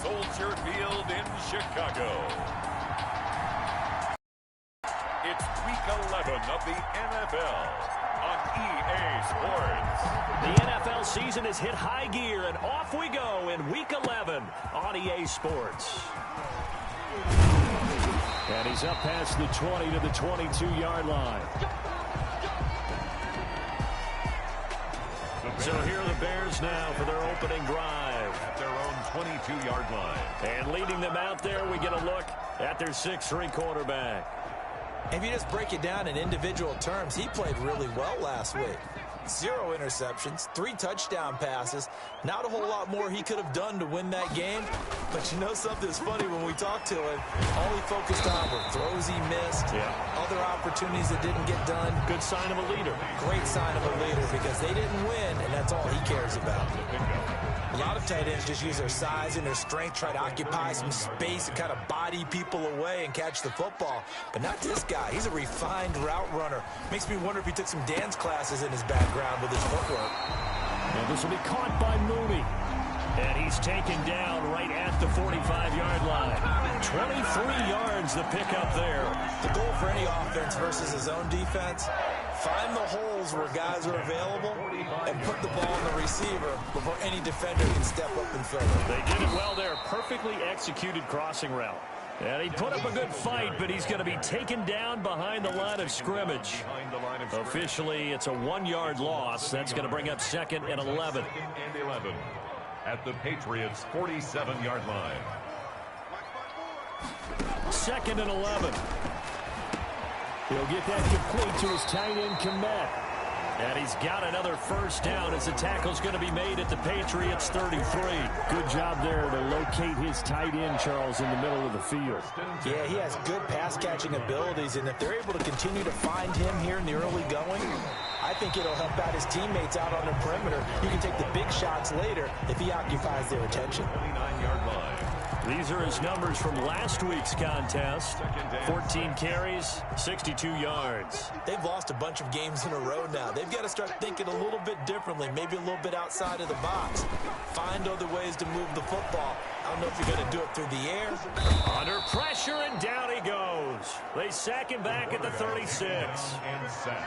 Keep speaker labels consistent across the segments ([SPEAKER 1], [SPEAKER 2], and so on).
[SPEAKER 1] Soldier Field in Chicago. It's Week 11 of the NFL on EA Sports.
[SPEAKER 2] The NFL season has hit high gear, and off we go in Week 11 on EA Sports. And he's up past the 20 to the 22-yard line. So here are the Bears now for their opening drive.
[SPEAKER 1] At their own 22-yard line.
[SPEAKER 2] And leading them out there, we get a look at their 6'3" quarterback.
[SPEAKER 3] If you just break it down in individual terms, he played really well last week. 0 interceptions, 3 touchdown passes. Not a whole lot more he could have done to win that game. But you know something's funny, when we talked to him, all he focused on were throws he missed, other opportunities that didn't get done.
[SPEAKER 2] Good sign of a leader.
[SPEAKER 3] Great sign of a leader, because they didn't win, and that's all he cares about. A lot of tight ends just use their size and their strength, try to occupy some space and kind of body people away and catch the football. But not this guy. He's a refined route runner. Makes me wonder if he took some dance classes in his background with his footwork.
[SPEAKER 2] And this will be caught by Mooney. And he's taken down right at the 45-yard line. 23 yards the pickup there.
[SPEAKER 3] The goal for any offense versus his own defense, find the holes where guys are available and put the ball on the receiver before any defender can step up and fill it.
[SPEAKER 2] They did it well there. Perfectly executed crossing route. And he put up a good fight, but he's going to be taken down behind the line of scrimmage. Officially, it's a 1-yard loss. That's going to bring up 2nd and 11.
[SPEAKER 1] At the Patriots' 47-yard line.
[SPEAKER 2] 2nd and 11. He'll get that complete to his tight end, Kmet. And he's got another first down as the tackle's going to be made at the Patriots' 33.
[SPEAKER 4] Good job there to locate his tight end, Charles, in the middle of the field.
[SPEAKER 3] Yeah, he has good pass-catching abilities, and if they're able to continue to find him here in the early going, I think it'll help out his teammates out on the perimeter. You can take the big shots later if he occupies their attention.
[SPEAKER 1] 29-yard line.
[SPEAKER 2] These are his numbers from last week's contest. 14 carries, 62 yards.
[SPEAKER 3] They've lost a bunch of games in a row now. They've got to start thinking a little bit differently, maybe a little bit outside of the box. Find other ways to move the football. I don't know if you're going to do it through the air.
[SPEAKER 2] Under pressure, and down he goes. They sack him back at the 36.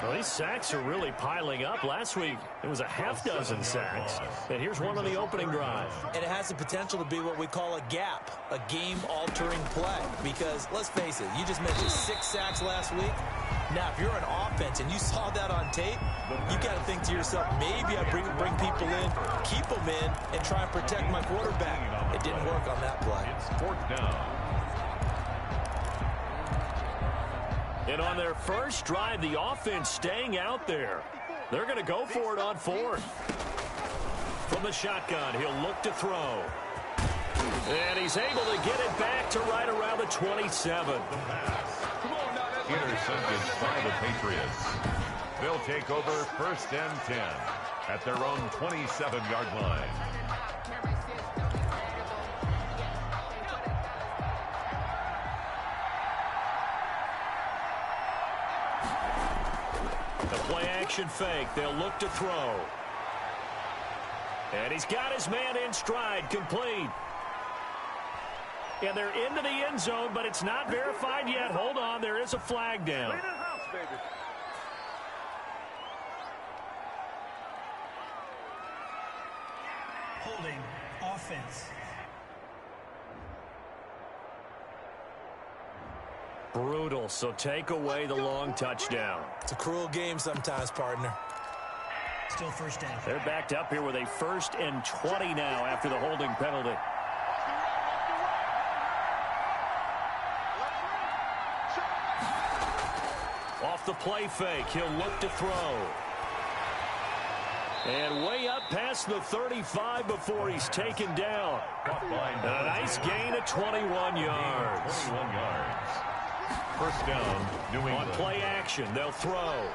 [SPEAKER 2] Well, these sacks are really piling up. Last week, it was a half-dozen sacks. And here's one on the opening drive.
[SPEAKER 3] And it has the potential to be what we call a gap, a game-altering play. Because, let's face it, you just mentioned 6 sacks last week. Now, if you're an offense and you saw that on tape, you got to think to yourself, maybe I bring people in, keep them in, and try and protect my quarterback. It didn't work on that play.
[SPEAKER 1] It's 4th down.
[SPEAKER 2] And on their first drive, the offense staying out there. They're going to go for it on 4th. From the shotgun, he'll look to throw. And he's able to get it back to right around the 27.
[SPEAKER 1] Intercepted by the Patriots. They'll take over 1st and 10 at their own 27-yard line.
[SPEAKER 2] The play-action fake. They'll look to throw. And he's got his man in stride, complete. And they're into the end zone, but it's not verified yet. Hold on, there is a flag down.
[SPEAKER 5] Holding offense.
[SPEAKER 2] Brutal, so take away the long touchdown.
[SPEAKER 3] It's a cruel game sometimes, partner.
[SPEAKER 5] Still first down.
[SPEAKER 2] They're backed up here with a 1st and 20 now after the holding penalty. Off the play fake, he'll look to throw. And way up past the 35 before he's taken down. A nice gain of 21 yards.
[SPEAKER 1] 21 yards. 1st down, New England.
[SPEAKER 2] On play action, they'll throw.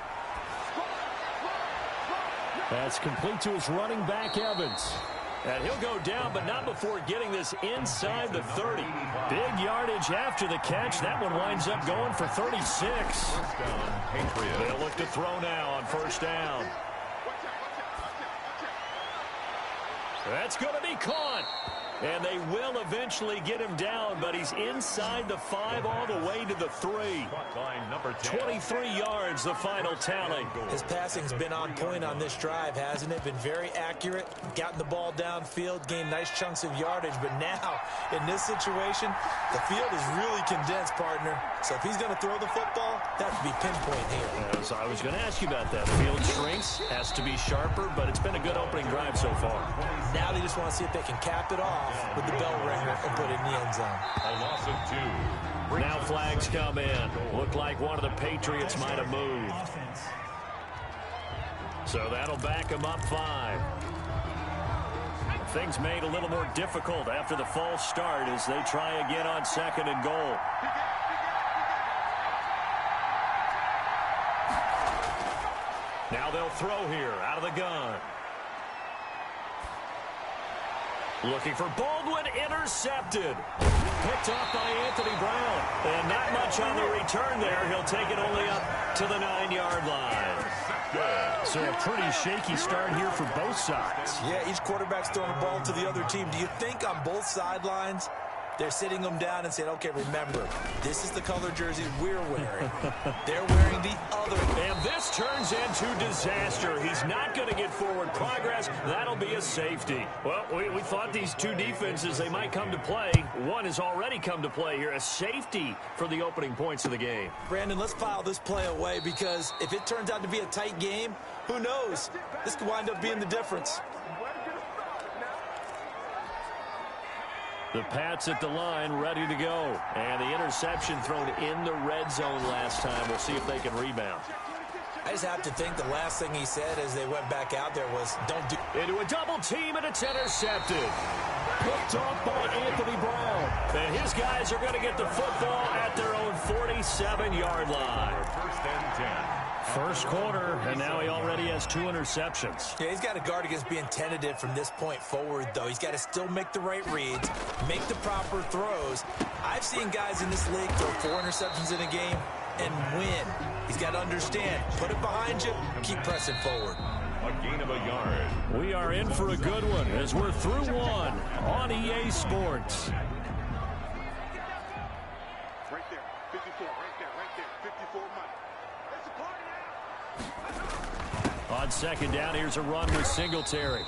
[SPEAKER 4] That's complete to his running back, Evans.
[SPEAKER 2] And he'll go down, but not before getting this inside the 30. Big yardage after the catch. That one winds up going for 36.
[SPEAKER 1] 1st down, Patriots.
[SPEAKER 2] They'll look to throw now on 1st down. That's going to be caught. And they will eventually get him down, but he's inside the 5 all the way to the 3. 23 yards, the final tally.
[SPEAKER 3] His passing's been on point on this drive, hasn't it? Been very accurate, gotten the ball downfield, gained nice chunks of yardage. But now, in this situation, the field is really condensed, partner. So if he's going to throw the football, that would be pinpoint here.
[SPEAKER 2] As I was going to ask you about that. Field shrinks, has to be sharper, but it's been a good opening drive so far.
[SPEAKER 3] Now they just want to see if they can cap it off with the bell ringer and put it in the end zone.
[SPEAKER 1] A loss of 2.
[SPEAKER 2] Now flags come in. Looked like one of the Patriots might have moved.
[SPEAKER 5] Offense.
[SPEAKER 2] So that'll back them up 5. Things made a little more difficult after the false start as they try again on 2nd and goal. Now they'll throw here out of the gun. Looking for Baldwin, intercepted. Picked off by Anthony Brown. And not much on the return there. He'll take it only up to the 9-yard line.
[SPEAKER 4] So a pretty shaky start here for both sides.
[SPEAKER 3] Yeah, each quarterback's throwing the ball to the other team. Do you think on both sidelines they're sitting them down and saying, okay, remember, this is the color jersey we're wearing. They're wearing the other.
[SPEAKER 2] And this turns into disaster. He's not going to get forward progress. That'll be a safety. Well, we thought these two defenses, they might come to play. One has already come to play here. A safety for the opening points of the game.
[SPEAKER 3] Brandon, let's file this play away because if it turns out to be a tight game, who knows? This could wind up being the difference.
[SPEAKER 2] The Pats at the line, ready to go. And the interception thrown in the red zone last time. We'll see if they can rebound.
[SPEAKER 3] I just have to think the last thing he said as they went back out there was, don't do...
[SPEAKER 2] Into a double team, and it's intercepted. Picked off by Anthony Brown. And his guys are going to get the football at their own 47-yard line.
[SPEAKER 1] 1st and 10.
[SPEAKER 4] First quarter, and now he already has 2 interceptions.
[SPEAKER 3] Yeah, he's got to guard against being tentative from this point forward, though. He's got to still make the right reads, make the proper throws. I've seen guys in this league throw 4 interceptions in a game and win. He's got to understand, put it behind you, keep pressing forward.
[SPEAKER 1] A gain of a yard.
[SPEAKER 4] We are in for a good one as we're through 1 on EA Sports.
[SPEAKER 6] Right there, 54, right there, 54 money. That's a party now.
[SPEAKER 2] On 2nd down, here's a run with Singletary.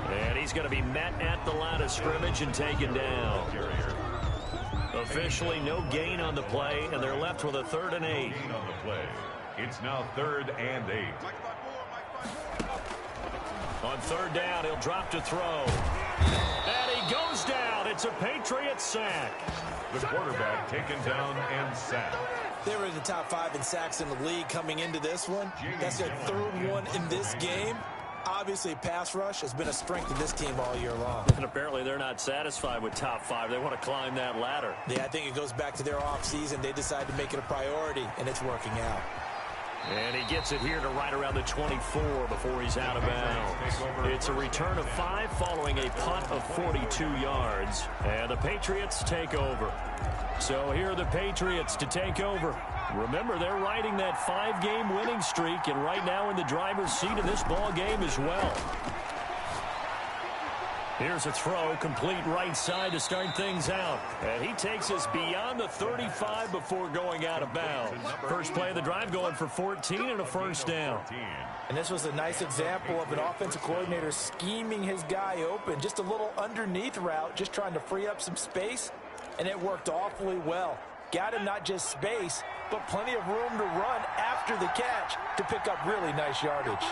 [SPEAKER 2] And he's going to be met at the line of scrimmage and taken down. Officially no gain on the play, and they're left with a 3rd and 8.
[SPEAKER 1] Gain on the play. It's now 3rd and 8.
[SPEAKER 2] On 3rd down, he'll drop to throw. And he goes down. It's a Patriots sack.
[SPEAKER 1] The quarterback taken down and sacked.
[SPEAKER 3] They were in the top 5 in sacks in the league coming into this one. That's their 3rd one in this game. Obviously, pass rush has been a strength of this team all year long.
[SPEAKER 2] And apparently they're not satisfied with top 5. They want to climb that ladder.
[SPEAKER 3] Yeah, I think it goes back to their offseason. They decided to make it a priority, and it's working out.
[SPEAKER 2] And he gets it here to right around the 24 before he's out of bounds. It's a return of 5 following a punt of 42 yards. And the Patriots take over. So here are the Patriots to take over. Remember, they're riding that 5-game winning streak, and right now in the driver's seat of this ball game as well. Here's a throw, complete right side to start things out. And he takes us beyond the 35 before going out of bounds. First play of the drive going for 14 and a 1st down.
[SPEAKER 3] And this was a nice example of an offensive coordinator scheming his guy open. Just a little underneath route, just trying to free up some space, and it worked awfully well. Got him not just space, but plenty of room to run after the catch to pick up really nice yardage.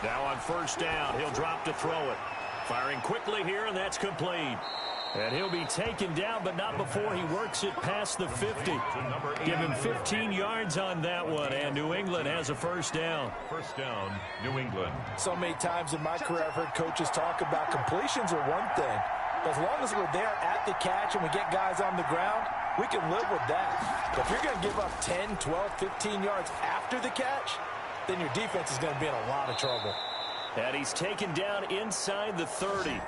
[SPEAKER 2] Now on 1st down, he'll drop to throw it. Firing quickly here, and that's complete. And he'll be taken down, but not before he works it past the 50. Give him 15 yards on that one, and New England has a 1st down.
[SPEAKER 1] 1st down, New England.
[SPEAKER 3] So many times in my career I've heard coaches talk about completions are one thing. But as long as we're there at the catch and we get guys on the ground, we can live with that. But if you're going to give up 10, 12, 15 yards after the catch, then your defense is going to be in a lot of trouble.
[SPEAKER 2] And he's taken down inside the 30.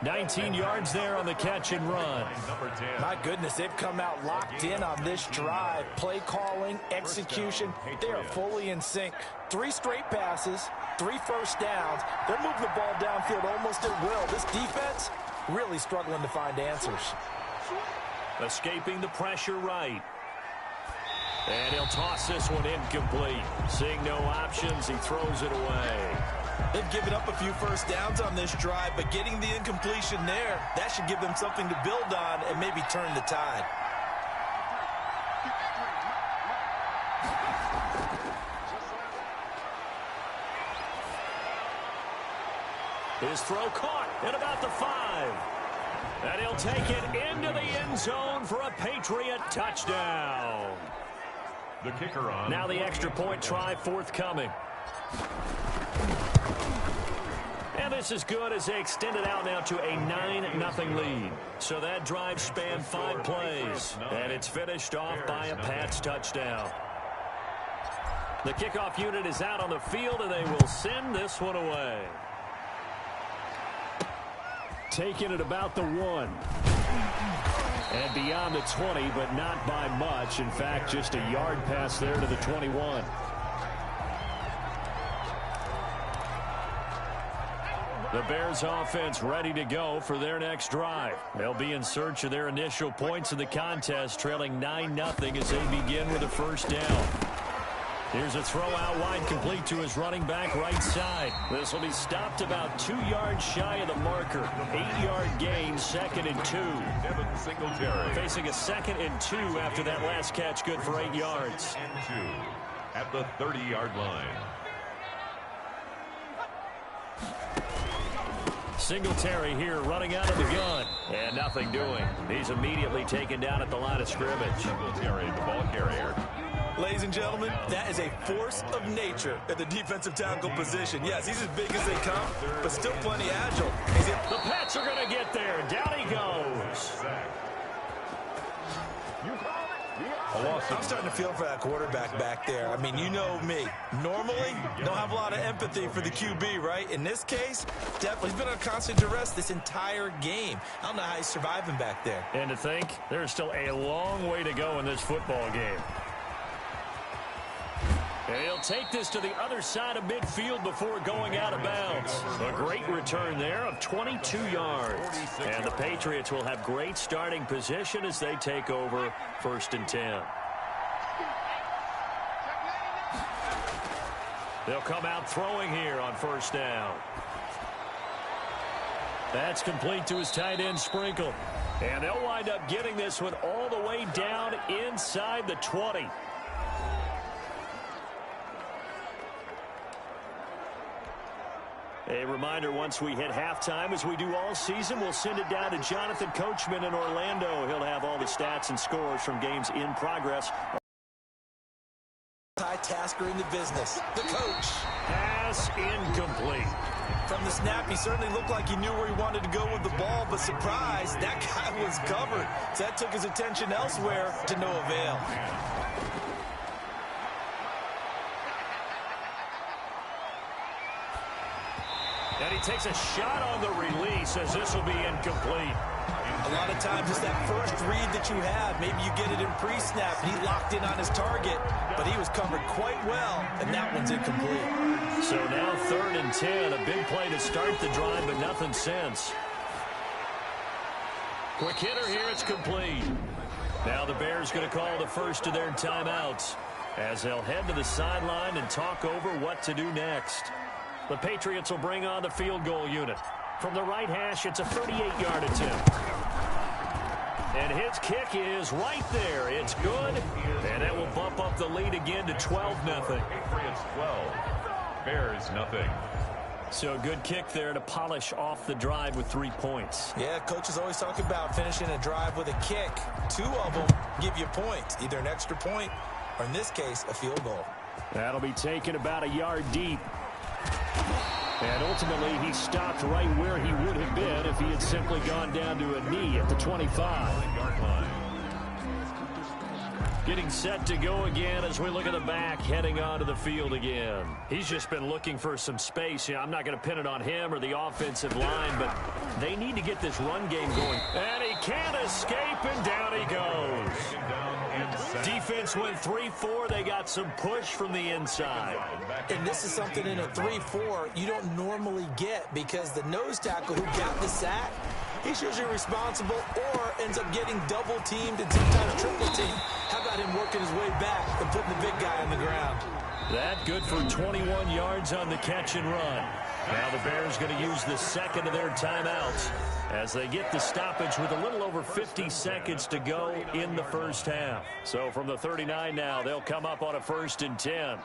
[SPEAKER 2] 19 yards there on the catch and run.
[SPEAKER 1] Number 10.
[SPEAKER 3] My goodness, they've come out locked in on this drive. Play calling, execution, they are fully in sync. 3 straight passes, 3 first downs. They're moving the ball downfield almost at will. This defense really struggling to find answers.
[SPEAKER 2] Escaping the pressure right. And he'll toss this one incomplete. Seeing no options, he throws it away.
[SPEAKER 3] They've given up a few first downs on this drive, but getting the incompletion there, that should give them something to build on and maybe turn the tide.
[SPEAKER 2] His throw caught at about the 5. And he'll take it into the end zone for a Patriot touchdown.
[SPEAKER 1] The kicker on.
[SPEAKER 2] Now the extra point try forthcoming. And this is good as they extend it out now to a 9-0 lead. So that drive spanned 5 plays. And it's finished off by a Pats touchdown. The kickoff unit is out on the field, and they will send this one away.
[SPEAKER 4] Taking it about the 1. And beyond the 20, but not by much. In fact, just a yard pass there to the 21.
[SPEAKER 2] The Bears offense ready to go for their next drive. They'll be in search of their initial points in the contest, trailing 9-0 as they begin with a first down. Here's a throw out wide, complete to his running back right side. This will be stopped about 2 yards shy of the marker. 8-yard gain, 2nd and 2.
[SPEAKER 1] Devin Singletary.
[SPEAKER 2] Facing a 2nd and 2 after that last catch, good for 8 yards.
[SPEAKER 1] And 2 at the 30-yard line.
[SPEAKER 2] Singletary here running out of the gun. And nothing doing. He's immediately taken down at the line of scrimmage.
[SPEAKER 1] Singletary, the ball carrier.
[SPEAKER 3] Ladies and gentlemen, that is a force of nature at the defensive tackle position. Yes, he's as big as they come, but still plenty agile.
[SPEAKER 2] The Pats are going to get there. Down he goes.
[SPEAKER 3] I'm starting to feel for that quarterback back there. I mean, you know me. Normally, don't have a lot of empathy for the QB, right? In this case, definitely he's been on constant duress this entire game. I don't know how he's surviving back there.
[SPEAKER 2] And to think, there's still a long way to go in this football game. And he'll take this to the other side of midfield before going out of bounds. A great return there of 22 yards. And the Patriots will have great starting position as they take over 1st and 10. They'll come out throwing here on 1st down. That's complete to his tight end, Sprinkle. And they'll wind up getting this one all the way down inside the 20. A reminder, once we hit halftime, as we do all season, we'll send it down to Jonathan Coachman in Orlando. He'll have all the stats and scores from games in progress.
[SPEAKER 3] High tasker in the business, the coach.
[SPEAKER 2] Pass incomplete.
[SPEAKER 3] From the snap, he certainly looked like he knew where he wanted to go with the ball, but surprise, that guy was covered. So that took his attention elsewhere to no avail.
[SPEAKER 2] And he takes a shot on the release as this will be incomplete.
[SPEAKER 3] A lot of times it's that first read that you have. Maybe you get it in pre-snap, and he locked in on his target, but he was covered quite well, and that one's incomplete.
[SPEAKER 2] So now 3rd and 10, a big play to start the drive, but nothing since. Quick hitter here, it's complete. Now the Bears going to call the first of their timeouts as they'll head to the sideline and talk over what to do next. The Patriots will bring on the field goal unit. From the right hash, it's a 38-yard attempt. And his kick is right there. It's good. And that will bump up the lead again to 12-0.
[SPEAKER 1] Patriots 12. Bears nothing.
[SPEAKER 3] So a good kick there to polish off the drive with 3 points.
[SPEAKER 7] Yeah, coaches always talk about finishing a drive with a kick. 2 of them give you points, either an extra point or, in this case, a field goal.
[SPEAKER 4] That'll be taken about a yard deep. And ultimately, he stopped right where he would have been if he had simply gone down to a knee at the 25.
[SPEAKER 2] Getting set to go again as we look at the back heading onto the field again. He's just been looking for some space. I'm not going to pin it on him or the offensive line, but they need to get this run game going. And he can't escape, and down he goes. Defense went 3-4. They got some push from the inside.
[SPEAKER 3] And this is something in a 3-4 you don't normally get, because the nose tackle who got the sack, he's usually responsible or ends up getting double teamed and sometimes triple teamed. How about him working his way back and putting the big guy on the ground?
[SPEAKER 2] That good for 21 yards on the catch and run. Now the Bears going to use the second of their timeouts as they get the stoppage with a little over 50 seconds to go in the first half. So from the 39 now, they'll come up on a 1st and 10.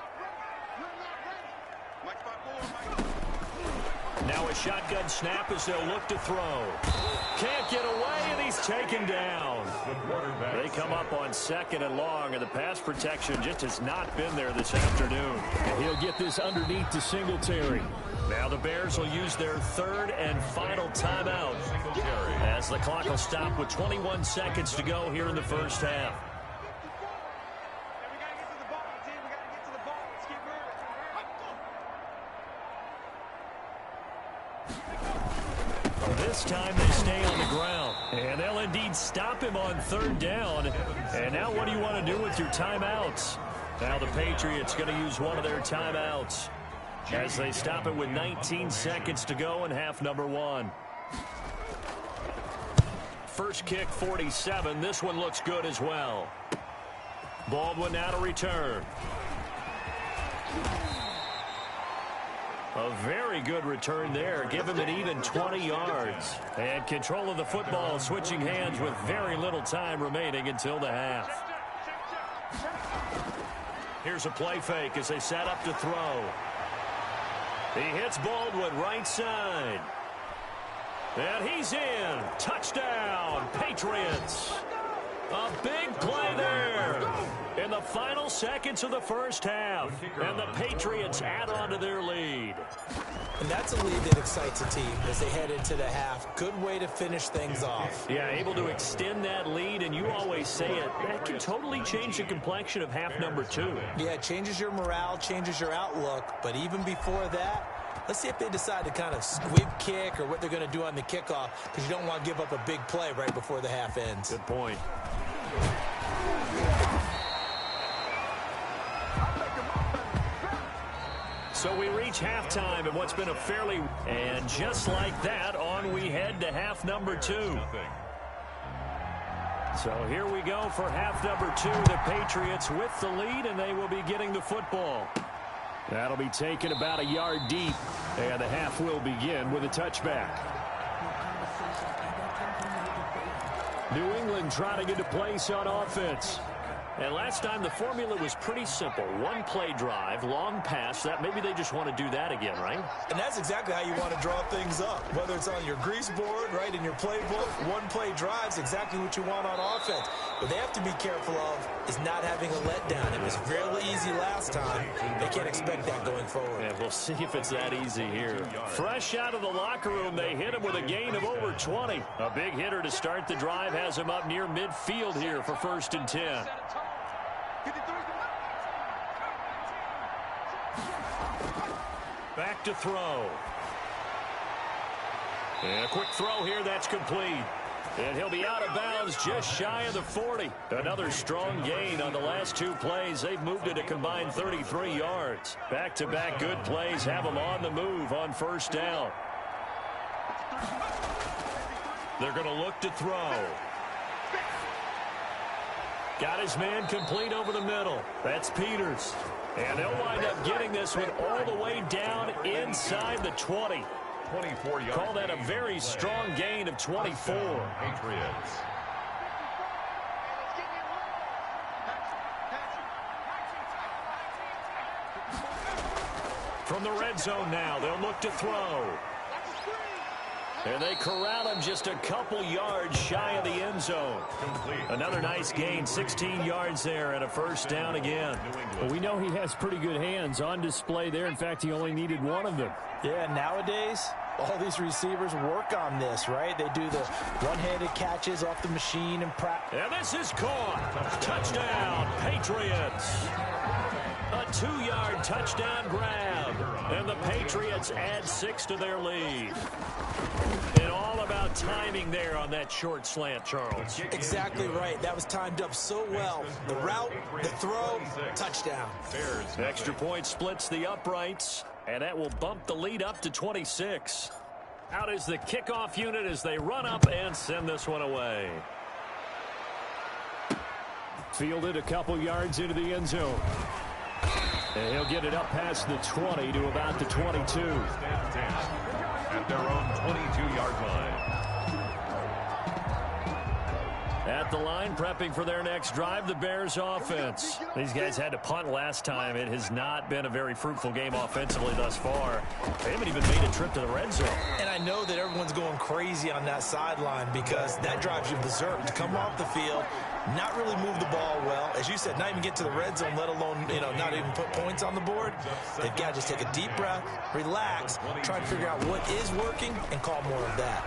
[SPEAKER 2] Now a shotgun snap as they'll look to throw. Can't get away, and he's taken down. They come up on 2nd and long, and the pass protection just has not been there this afternoon.
[SPEAKER 4] And he'll get this underneath to Singletary.
[SPEAKER 2] Now the Bears will use their 3rd and final timeout as the clock will stop with 21 seconds to go here in the first half. This time they stay on the ground, and they'll indeed stop him on 3rd down. And now what do you want to do with your timeouts? Now the Patriots going to use one of their timeouts as they stop it with 19 seconds to go in half number 1. First kick 47. This one looks good as well. Baldwin now to return. A very good return there. Give him an even 20 yards. And control of the football switching hands with very little time remaining until the half. Here's a play fake as they set up to throw. He hits Baldwin right side. And he's in. Touchdown, Patriots. A big play there in the final seconds of the first half. And the Patriots add on to their lead.
[SPEAKER 3] And that's a lead that excites a team as they head into the half. Good way to finish things off.
[SPEAKER 2] Yeah, able to extend that lead, and you always say it, that can totally change the complexion of half number 2.
[SPEAKER 3] Yeah, it changes your morale, changes your outlook. But even before that, let's see if they decide to kind of squib kick or what they're going to do on the kickoff, because you don't want to give up a big play right before the half ends.
[SPEAKER 2] Good point. So we reach halftime in what's been a fairly... And just like that, on we head to half number 2. So here we go for half number 2. The Patriots with the lead, and they will be getting the football.
[SPEAKER 4] That'll be taken about a yard deep. And the half will begin with a touchback. New England trying to get a place on offense.
[SPEAKER 2] And last time the formula was pretty simple. One play drive, long pass. That maybe they just want to do that again, right?
[SPEAKER 3] And that's exactly how you want to draw things up. Whether it's on your grease board, right, in your playbook, one play drive's exactly what you want on offense. What they have to be careful of is not having a letdown. It was real easy last time. They can't expect that going forward.
[SPEAKER 2] And we'll see if it's that easy here. Fresh out of the locker room, they hit him with a gain of over 20. A big hitter to start the drive has him up near midfield here for 1st and 10. Back to throw. And a quick throw here, that's complete. And he'll be out of bounds just shy of the 40. Another strong gain on the last 2 plays. They've moved it a combined 33 yards. Back-to-back good plays have them on the move on 1st down. They're going to look to throw. Got his man complete over the middle. That's Peters. And they'll wind up getting this one all the way down inside the 20.
[SPEAKER 1] 24 yards.
[SPEAKER 2] Call that a very strong gain of 24.
[SPEAKER 1] Patriots.
[SPEAKER 2] From the red zone now, they'll look to throw. And they corral him just a couple yards shy of the end zone. Another nice gain, 16 yards there, and a 1st down again.
[SPEAKER 4] Well, we know he has pretty good hands on display there. In fact, he only needed one of them.
[SPEAKER 3] Yeah, nowadays, All these receivers work on this, right? They do the one-handed catches off the machine and practice.
[SPEAKER 2] And this is caught. Touchdown, Patriots. A 2-yard touchdown grab. And the Patriots add 6 to their lead. And all about timing there on that short slant, Charles.
[SPEAKER 3] Exactly right. That was timed up so well. The route, the throw, touchdown.
[SPEAKER 2] Extra point splits the uprights, and that will bump the lead up to 26. Out is the kickoff unit as they run up and send this one away.
[SPEAKER 4] Fielded a couple yards into the end zone. And he'll get it up past the 20 to about the 22.
[SPEAKER 1] At their own 22-yard line.
[SPEAKER 2] At the line, prepping for their next drive, the Bears offense. These guys had to punt last time. It has not been a very fruitful game offensively thus far. They haven't even made a trip to the red zone.
[SPEAKER 3] And I know that everyone's going crazy on that sideline because that drives you berserk to come off the field, not really move the ball well. As you said, not even get to the red zone, let alone, not even put points on the board. They've got to just take a deep breath, relax, try to figure out what is working, and call more of that.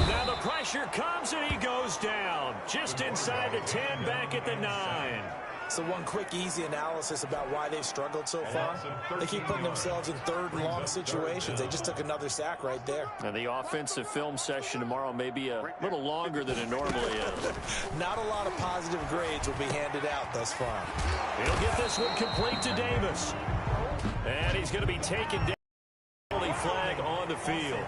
[SPEAKER 2] Now the pressure comes, and he goes down. Just inside the 10, back at the 9.
[SPEAKER 3] So one quick, easy analysis about why they've struggled so far. They keep putting themselves in third and long situations. They just took another sack right there.
[SPEAKER 2] And the offensive film session tomorrow may be a little longer than it normally is.
[SPEAKER 3] Not a lot of positive grades will be handed out thus far.
[SPEAKER 2] He'll get this one complete to Davis. And he's going to be taken down. Penalty flag on the field.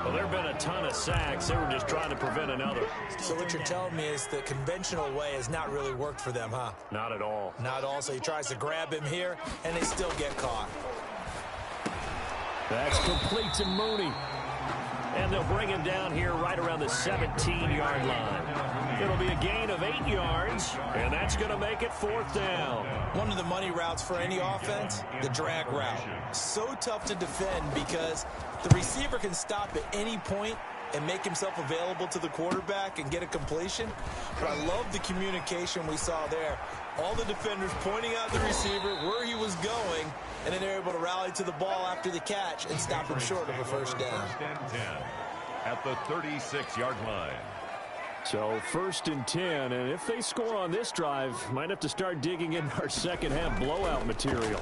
[SPEAKER 2] Well, there have been a ton of sacks. They were just trying to prevent another.
[SPEAKER 3] So what you're telling me is the conventional way has not really worked for them, huh?
[SPEAKER 2] Not at all.
[SPEAKER 3] Not at all. So he tries to grab him here, and they still get caught.
[SPEAKER 4] That's complete to Mooney.
[SPEAKER 2] And they'll bring him down here right around the 17-yard line. It'll be a gain of 8 yards, and that's going to make it 4th down.
[SPEAKER 3] One of the money routes for any offense, the drag route. So tough to defend because the receiver can stop at any point and make himself available to the quarterback and get a completion. But I love the communication we saw there. All the defenders pointing out the receiver, where he was going, and then they're able to rally to the ball after the catch and stop him short of a first down.
[SPEAKER 1] At the 36-yard line.
[SPEAKER 4] So 1st and 10, and if they score on this drive, might have to start digging in our second half blowout material.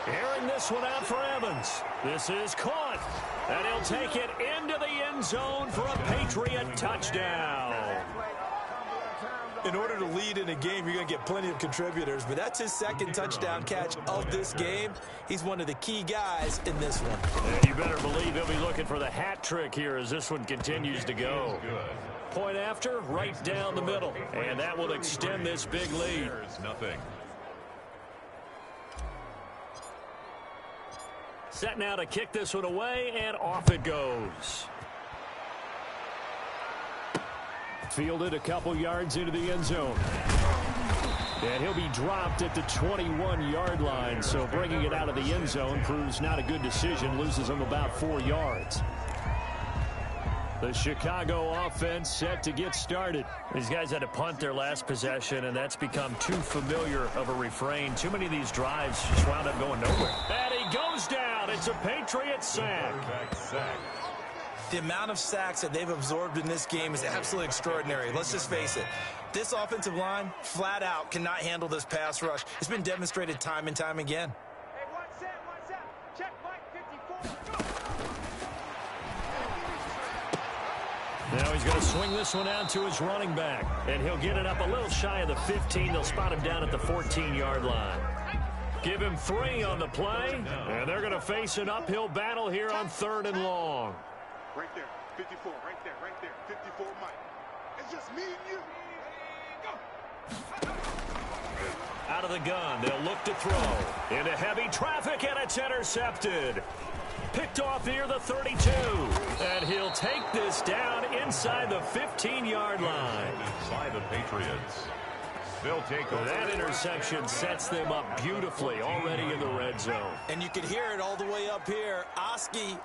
[SPEAKER 2] Airing this one out for Evans. This is caught. And he'll take it into the end zone for a Patriot touchdown.
[SPEAKER 3] In order to lead in a game, you're going to get plenty of contributors, but that's his second touchdown catch of this game. He's one of the key guys in this one.
[SPEAKER 2] And you better believe he'll be looking for the hat trick here as this one continues to go. Point after, right down the middle. And that will extend this big lead.
[SPEAKER 1] Nothing.
[SPEAKER 2] Set now to kick this one away, and off it goes.
[SPEAKER 4] Fielded a couple yards into the end zone. And he'll be dropped at the 21-yard line, so bringing it out of the end zone proves not a good decision, loses him about 4 yards. The Chicago offense set to get started.
[SPEAKER 2] These guys had to punt their last possession, and that's become too familiar of a refrain. Too many of these drives just wound up going nowhere. And he goes down. It's a Patriot sack.
[SPEAKER 3] The amount of sacks that they've absorbed in this game is absolutely extraordinary. Let's just face it. This offensive line, flat out, cannot handle this pass rush. It's been demonstrated time and time again.
[SPEAKER 6] Hey, one set. Check Mike 54.
[SPEAKER 2] Now he's going to swing this one out to his running back. And he'll get it up a little shy of the 15. They'll spot him down at the 14-yard line. Give him 3 on the play. And they're going to face an uphill battle here on 3rd and long.
[SPEAKER 6] Right there, 54, right there, 54 Mike. It's just me and you. Go.
[SPEAKER 2] Out of the gun, they'll look to throw. Into heavy traffic, and it's intercepted. Picked off near the 32. And he'll take this down inside the 15-yard line.
[SPEAKER 1] By the Patriots. They'll take over.
[SPEAKER 2] That interception sets them up beautifully already in the red zone.
[SPEAKER 3] And you can hear it all the way up here. Oski,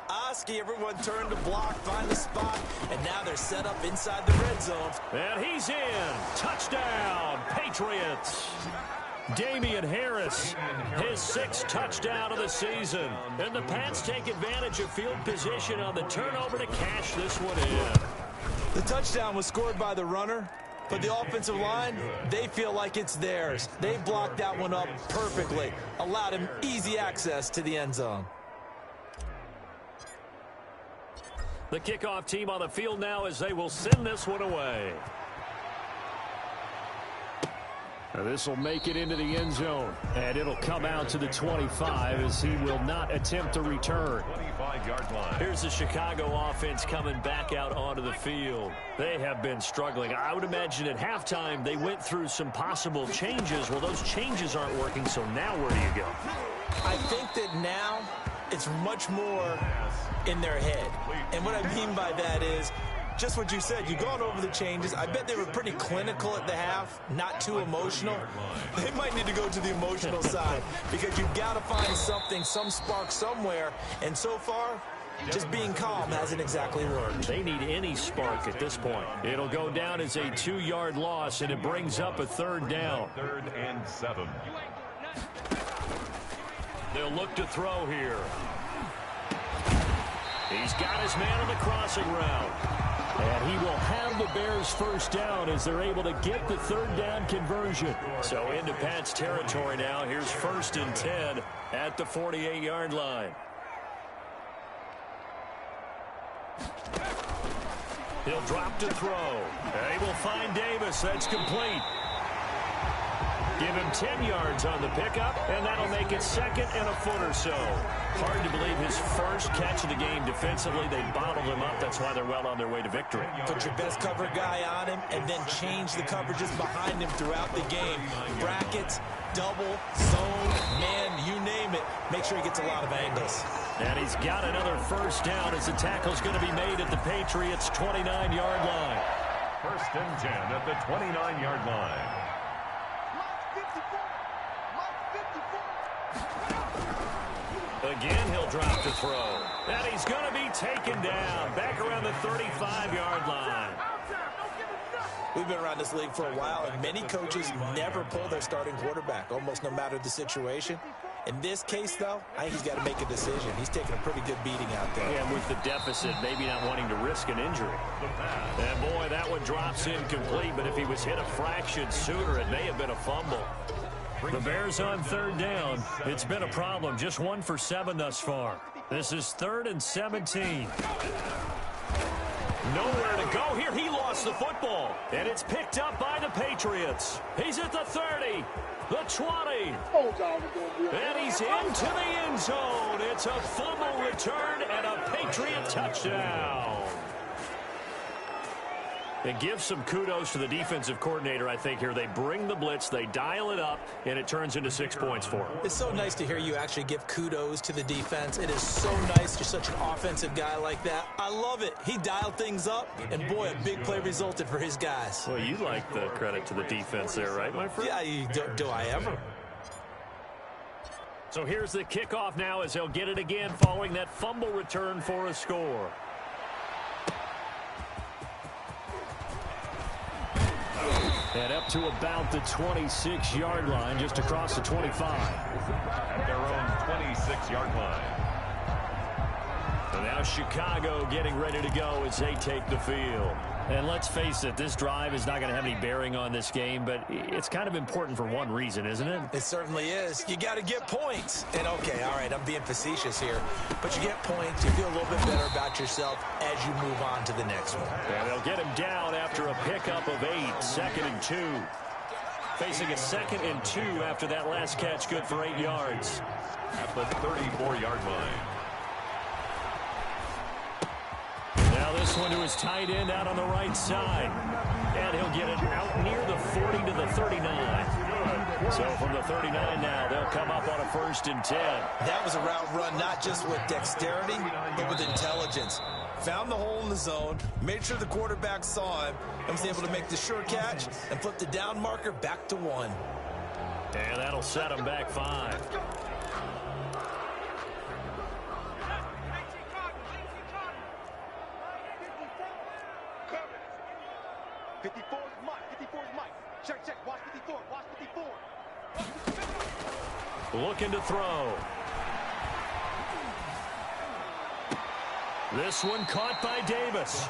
[SPEAKER 3] everyone turned to block, find the spot, and now they're set up inside the red zone.
[SPEAKER 2] And he's in. Touchdown, Patriots. Damian Harris, his 6th touchdown of the season. And the Pats take advantage of field position on the turnover to cash this one in.
[SPEAKER 3] The touchdown was scored by the runner, but the offensive line, they feel like it's theirs. They blocked that one up perfectly, allowed him easy access to the end zone.
[SPEAKER 2] The kickoff team on the field now as they will send this one away.
[SPEAKER 4] Now this will make it into the end zone, and it'll come out to the 25 as he will not attempt to return.
[SPEAKER 1] 25-yard line.
[SPEAKER 2] Here's the Chicago offense coming back out onto the field. They have been struggling. I would imagine at halftime they went through some possible changes. Well, those changes aren't working, so now where do you go?
[SPEAKER 3] I think that now it's much more in their head. And what I mean by that is just what you said. You've gone over the changes. I bet they were pretty clinical at the half, not too emotional. They might need to go to the emotional side because you've got to find something, some spark somewhere. And so far, just being calm hasn't exactly worked.
[SPEAKER 2] They need any spark at this point. It'll go down as a 2-yard loss, and it brings up a 3rd down.
[SPEAKER 1] 3rd and 7.
[SPEAKER 2] They'll look to throw here. He's got his man on the crossing route. And he will have the Bears 1st down as they're able to get the 3rd down conversion. So into Pats territory now. Here's 1st and 10 at the 48-yard line. He'll drop to throw. They will find Davis. That's complete. Give him 10 yards on the pickup, and that'll make it 2nd and a foot or so. Hard to believe his first catch of the game defensively. They bottled him up. That's why they're well on their way to victory.
[SPEAKER 3] Put your best cover guy on him and then change the coverages behind him throughout the game. Brackets, double, zone, man, you name it. Make sure he gets a lot of angles.
[SPEAKER 2] And he's got another 1st down as the tackle's going to be made at the Patriots' 29-yard line.
[SPEAKER 1] 1st and 10 at the 29-yard line.
[SPEAKER 2] Again, he'll drop to throw. And he's going to be taken down back around the 35-yard line.
[SPEAKER 3] We've been around this league for a while, and many coaches never pull their starting quarterback, almost no matter the situation. In this case, though, I think he's got to make a decision. He's taking a pretty good beating out there.
[SPEAKER 2] And with the deficit, maybe not wanting to risk an injury. And, boy, that one drops incomplete, but if he was hit a fraction sooner, it may have been a fumble. The Bears on 3rd down. It's been a problem. Just 1 for 7 thus far. This is 3rd and 17. Nowhere to go here. He lost the football. And it's picked up by the Patriots. He's at the 30, the 20. And he's into the end zone. It's a fumble return and a Patriot touchdown. And give some kudos to the defensive coordinator, I think, here. They bring the blitz, they dial it up, and it turns into 6 points for them.
[SPEAKER 3] It's so nice to hear you actually give kudos to the defense. It is so nice. You're such an offensive guy like that. I love it. He dialed things up, and, boy, a big play resulted for his guys.
[SPEAKER 2] Well, you like the credit to the defense there, right, my friend?
[SPEAKER 3] Yeah, do I ever?
[SPEAKER 2] So here's the kickoff now as they'll get it again following that fumble return for a score.
[SPEAKER 4] And up to about the 26-yard line, just across the 25.
[SPEAKER 1] At their own 26-yard line.
[SPEAKER 2] And now Chicago getting ready to go as they take the field.
[SPEAKER 4] And let's face it, this drive is not going to have any bearing on this game, but it's kind of important for one reason, isn't it?
[SPEAKER 3] It certainly is. You got to get points. And, okay, all right, I'm being facetious here. But you get points, you feel a little bit better about yourself as you move on to the next one.
[SPEAKER 2] And they'll get him down after a pickup of 8, 2nd and 2. Facing a 2nd and 2 after that last catch, good for 8 yards.
[SPEAKER 1] At the 34-yard line.
[SPEAKER 2] Now this one to his tight end out on the right side. and he'll get it out near the 40 to the 39. So from the 39 now, they'll come up on a 1st and 10.
[SPEAKER 3] That was a route run not just with dexterity, but with intelligence. Found the hole in the zone, made sure the quarterback saw him, and was able to make the sure catch and flip the down marker back to 1.
[SPEAKER 2] And that'll set him back 5. Looking to throw. This one caught by Davis.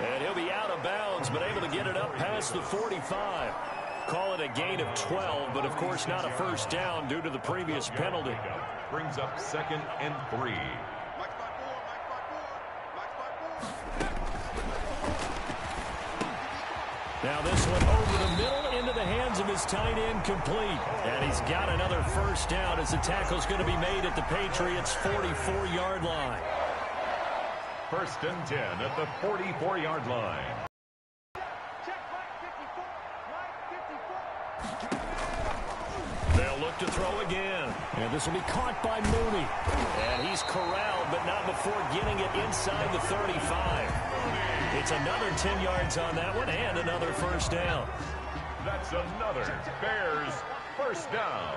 [SPEAKER 2] And he'll be out of bounds, but able to get it up past the 45. Call it a gain of 12, but of course not a first down due to the previous penalty.
[SPEAKER 1] Brings up 2nd and 3.
[SPEAKER 2] Now this one over the middle into the hands of his tight end, complete. And he's got another first down as the tackle's going to be made at the Patriots' 44-yard line.
[SPEAKER 1] 1st and 10 at the 44-yard line.
[SPEAKER 2] They'll look to throw again.
[SPEAKER 4] And this will be caught by Mooney.
[SPEAKER 2] And he's corralled, but not before getting it inside the 35. It's another 10 yards on that one and another first down.
[SPEAKER 1] That's another Bears first down.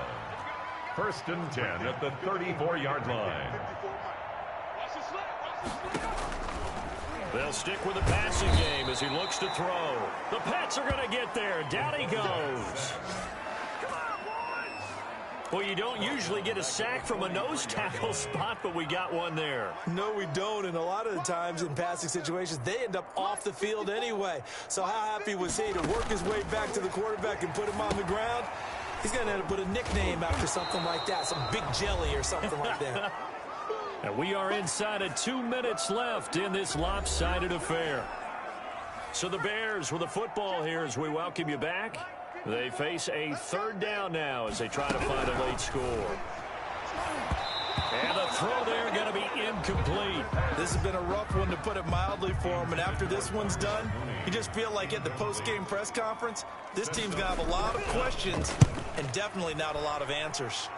[SPEAKER 1] 1st and 10 at the 34-yard line.
[SPEAKER 2] They'll stick with the passing game as he looks to throw. The Pats are going to get there. Down he goes. Well, you don't usually get a sack from a nose tackle spot, but we got one there.
[SPEAKER 3] No, we don't, and a lot of the times in passing situations, they end up off the field anyway. So how happy was he to work his way back to the quarterback and put him on the ground? He's going to end up with a nickname after something like that, some Big Jelly or something like that.
[SPEAKER 2] And we are inside of 2 minutes left in this lopsided affair. So the Bears with the football here as we welcome you back. They face a 3rd down now as they try to find a late score. And the throw there going to be incomplete.
[SPEAKER 3] This has been a rough one, to put it mildly, for him. And after this one's done, you just feel like at the post-game press conference, this team's going to have a lot of questions and definitely not a lot of answers.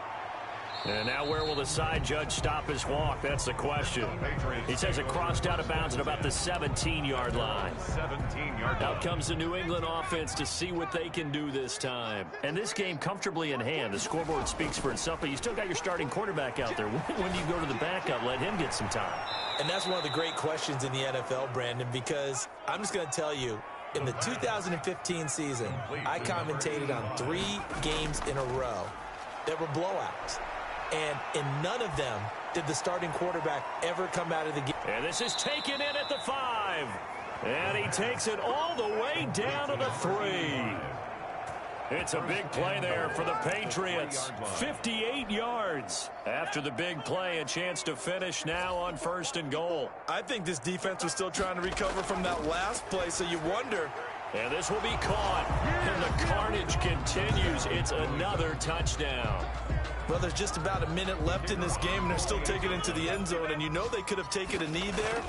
[SPEAKER 2] And now where will the side judge stop his walk? That's the question. He says it crossed out of bounds at about the 17-yard line.
[SPEAKER 1] 17-yard line.
[SPEAKER 2] Out comes the New England offense to see what they can do this time. And this game comfortably in hand. The scoreboard speaks for itself, but you still got your starting quarterback out there. When do you go to the backup? Let him get some time.
[SPEAKER 3] And that's one of the great questions in the NFL, Brandon, because I'm just going to tell you, in the 2015 season, I commentated on 3 games in a row that were blowouts. And in none of them did the starting quarterback ever come out of the game.
[SPEAKER 2] And this is taken in at the 5. And he takes it all the way down to the 3. It's a big play there for the Patriots. 58 yards. After the big play, a chance to finish now on 1st and goal.
[SPEAKER 3] I think this defense was still trying to recover from that last play, so you wonder.
[SPEAKER 2] And this will be caught. And the carnage continues. It's another touchdown.
[SPEAKER 3] Well, there's just about a minute left in this game, and they're still taking it to the end zone, and you know they could have taken a knee there.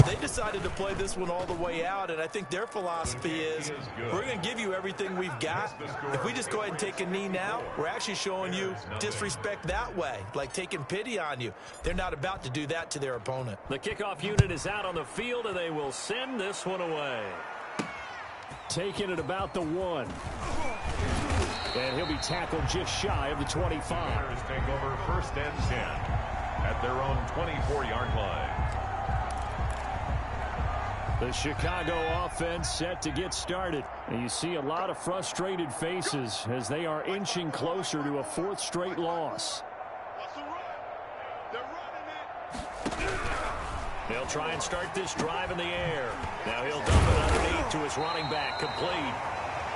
[SPEAKER 3] They decided to play this one all the way out, and I think their philosophy is, we're going to give you everything we've got. If we just go ahead and take a knee now, we're actually showing you disrespect that way, like taking pity on you. They're not about to do that to their opponent.
[SPEAKER 2] The kickoff unit is out on the field, and they will send this one away.
[SPEAKER 4] Taking it about the 1. And he'll be tackled just shy of the 25.
[SPEAKER 1] Bears take over 1st and 10 at their own 24-yard line.
[SPEAKER 4] The Chicago offense set to get started. And you see a lot of frustrated faces as they are inching closer to a 4th straight loss.
[SPEAKER 2] They'll try and start this drive in the air. Now he'll dump it underneath to his running back, complete.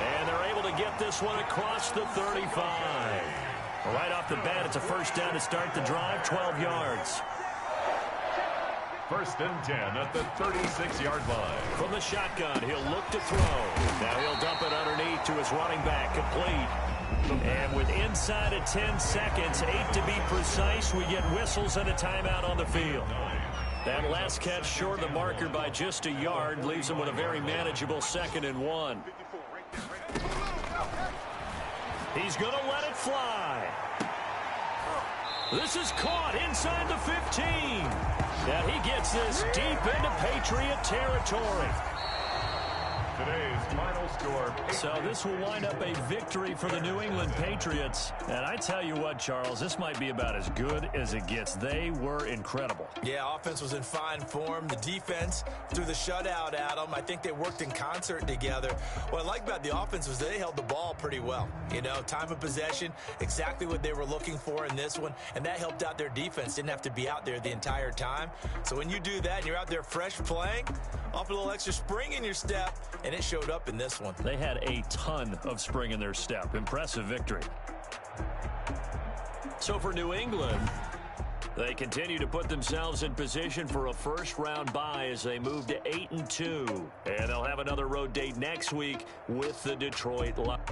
[SPEAKER 2] And they're able to get this one across the 35. Right off the bat, it's a first down to start the drive, 12 yards.
[SPEAKER 1] 1st and 10 at the 36-yard line.
[SPEAKER 2] From the shotgun, he'll look to throw. Now he'll dump it underneath to his running back, complete. And with inside of 10 seconds, 8 to be precise, we get whistles and a timeout on the field. That last catch short of the marker by just a yard leaves him with a very manageable 2nd and 1. He's going to let it fly. This is caught inside the 15. And he gets this deep into Patriot territory.
[SPEAKER 1] Today's final score.
[SPEAKER 2] So this will wind up a victory for the New England Patriots. And I tell you what, Charles, this might be about as good as it gets. They were incredible.
[SPEAKER 3] Yeah, offense was in fine form. The defense threw the shutout at them. I think they worked in concert together. What I like about the offense was they held the ball pretty well. You know, time of possession, exactly what they were looking for in this one. And that helped out their defense. Didn't have to be out there the entire time. So when you do that and you're out there fresh playing, off a little extra spring in your step, and it showed up in this one.
[SPEAKER 2] They had a ton of spring in their step. Impressive victory. So for New England, they continue to put themselves in position for a first-round bye as they move to 8-2. And they'll have another road date next week with the Detroit Lions.